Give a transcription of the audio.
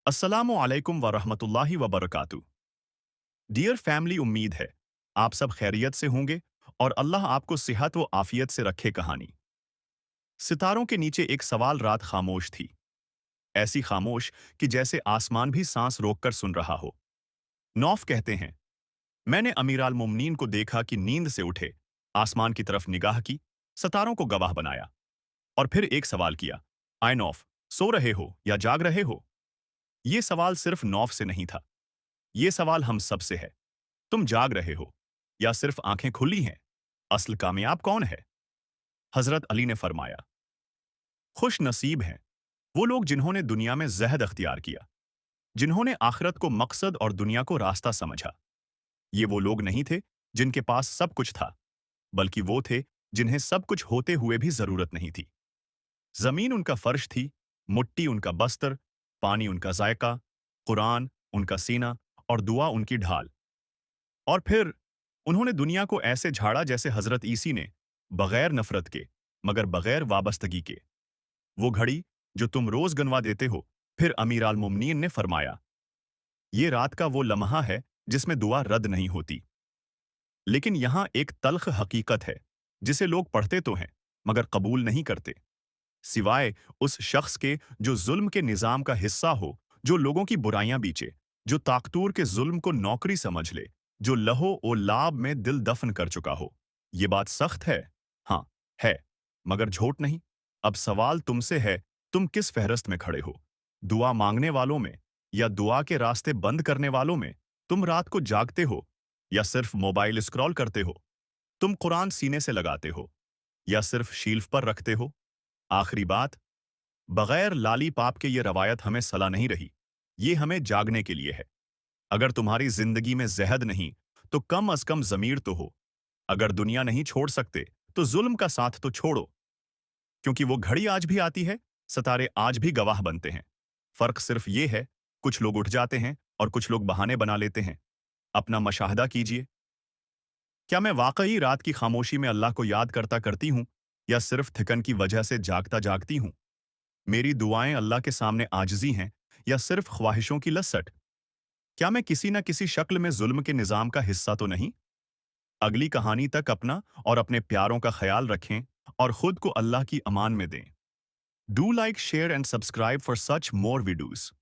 अस्सलामु अलैकुम वरहमतुल्लाहि वबरकातुह। डियर फैमिली, उम्मीद है आप सब खैरियत से होंगे और अल्लाह आपको सेहत व आफियत से रखे। कहानी सितारों के नीचे एक सवाल रात खामोश थी। ऐसी खामोश कि जैसे आसमान भी सांस रोककर सुन रहा हो। नौफ कहते हैं, मैंने अमीर अल मोमिनीन को देखा कि नींद से उठे, आसमान की तरफ निगाह की, सितारों को गवाह बनाया और फिर एक सवाल किया, आए नौफ, सो रहे हो या जाग रहे हो? ये सवाल सिर्फ नौफ से नहीं था, ये सवाल हम सब से है। तुम जाग रहे हो या सिर्फ आंखें खुली हैं? असल कामयाब कौन है? हजरत अली ने फरमाया, खुश नसीब हैं वो लोग जिन्होंने दुनिया में ज़हद अख्तियार किया, जिन्होंने आखिरत को मकसद और दुनिया को रास्ता समझा। ये वो लोग नहीं थे जिनके पास सब कुछ था, बल्कि वो थे जिन्हें सब कुछ होते हुए भी जरूरत नहीं थी। जमीन उनका फर्श थी, मुट्टी उनका बस्तर, पानी उनका जायका, कुरान उनका सीना और दुआ उनकी ढाल। और फिर उन्होंने दुनिया को ऐसे झाड़ा जैसे हजरत ईसी ने, बगैर नफरत के मगर बगैर वाबस्तगी के। वो घड़ी जो तुम रोज गनवा देते हो। फिर अमीर अल मोमिनीन ने फरमाया, ये रात का वो लम्हा है जिसमें दुआ रद्द नहीं होती। लेकिन यहां एक तल्ख हकीकत है जिसे लोग पढ़ते तो हैं मगर कबूल नहीं करते, सिवाय उस शख्स के जो जुल्म के निजाम का हिस्सा हो, जो लोगों की बुराइयां बीचे, जो ताकतूर के जुल्म को नौकरी समझ ले, जो लहो ओ लाब में दिल दफन कर चुका हो। ये बात सख्त है, हाँ है, मगर झूठ नहीं। अब सवाल तुमसे है, तुम किस फहरिस्त में खड़े हो? दुआ मांगने वालों में या दुआ के रास्ते बंद करने वालों में? तुम रात को जागते हो या सिर्फ मोबाइल स्क्रॉल करते हो? तुम कुरान सीने से लगाते हो या सिर्फ शील्फ पर रखते हो? आखिरी बात, बगैर लाली पाप के ये रवायत हमें सलाह नहीं रही, ये हमें जागने के लिए है। अगर तुम्हारी जिंदगी में जहद नहीं तो कम अज कम जमीर तो हो। अगर दुनिया नहीं छोड़ सकते तो जुल्म का साथ तो छोड़ो, क्योंकि वो घड़ी आज भी आती है, सितारे आज भी गवाह बनते हैं। फर्क सिर्फ ये है, कुछ लोग उठ जाते हैं और कुछ लोग बहाने बना लेते हैं। अपना मशाहदा कीजिए, क्या मैं वाकई रात की खामोशी में अल्लाह को याद करता करती हूँ या सिर्फ थिकन की वजह से जागता जागती हूँ? मेरी दुआएं अल्लाह के सामने आजिज़ी हैं या सिर्फ ख्वाहिशों की लसट? क्या मैं किसी न किसी शक्ल में जुल्म के निजाम का हिस्सा तो नहीं? अगली कहानी तक अपना और अपने प्यारों का ख्याल रखें और खुद को अल्लाह की अमान में दें। Do like, share and subscribe for such more videos.